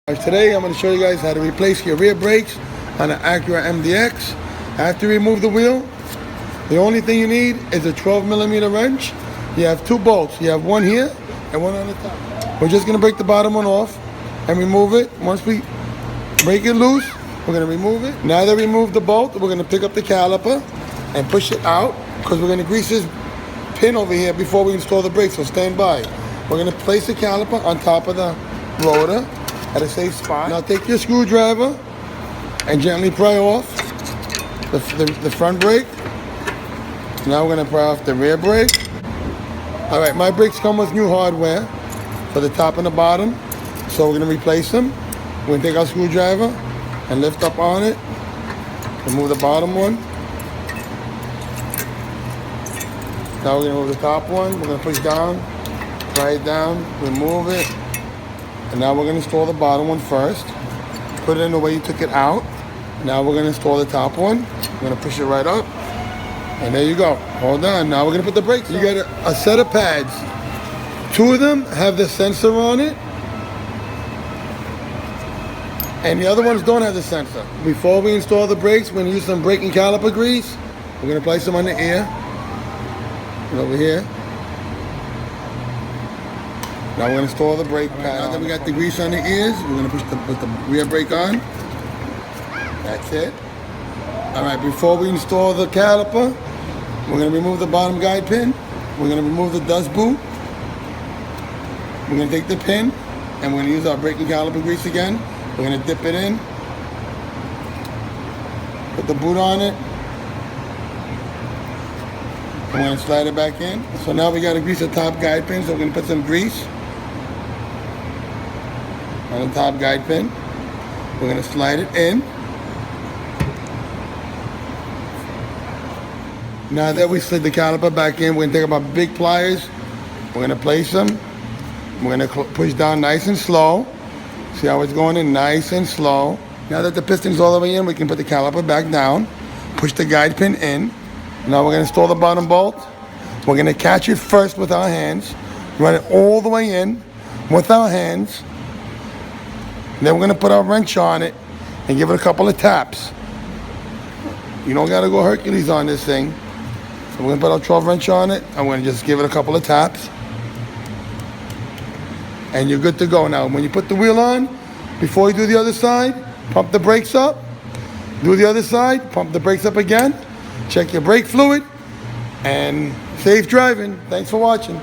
Today I'm going to show you guys how to replace your rear brakes on an Acura MDX. After you remove the wheel, the only thing you need is a 12mm wrench. You have two bolts. You have one here and one on the top. We're just going to break the bottom one off and remove it. Once we break it loose, we're going to remove it. Now that we remove the bolt, we're going to pick up the caliper and push it out because we're going to grease this pin over here before we install the brakes, so stand by. We're going to place the caliper on top of the rotor at a safe spot. Now take your screwdriver and gently pry off the front brake. Now we're going to pry off the rear brake. All right, my brakes come with new hardware for the top and the bottom, so we're going to replace them. We're going to take our screwdriver and lift up on it, remove the bottom one. Now we're going to remove the top one. We're going to push down, pry it down, remove it. And now we're going to install the bottom one first. Put it in the way you took it out. Now we're going to install the top one. We're going to push it right up. And there you go. Hold on. Now we're going to put the brakes on. You get a set of pads. Two of them have the sensor on it. And the other ones don't have the sensor. Before we install the brakes, we're going to use some braking caliper grease. We're going to place them on the ear. And over here. Now we're going to install the brake pad. Now that we got the grease on the ears, we're going to put the rear brake on. That's it. All right, before we install the caliper, we're going to remove the bottom guide pin. We're going to remove the dust boot. We're going to take the pin, and we're going to use our braking caliper grease again. We're going to dip it in. Put the boot on it. We're going to slide it back in. So now we got to grease the top guide pin, so we're going to put some grease on the top guide pin. We're going to slide it in. Now that we slid the caliper back in, we're going to take our big pliers. We're going to place them. We're going to push down nice and slow. See how it's going in nice and slow. Now that the piston's all the way in, we can put the caliper back down. Push the guide pin in. Now we're going to install the bottom bolt. We're going to catch it first with our hands. Run it all the way in with our hands. Then we're going to put our wrench on it and give it a couple of taps. You don't got to go Hercules on this thing. So we're going to put our 12 wrench on it. I'm going to just give it a couple of taps. And you're good to go. Now, when you put the wheel on, before you do the other side, pump the brakes up. Do the other side, pump the brakes up again. Check your brake fluid. And safe driving. Thanks for watching.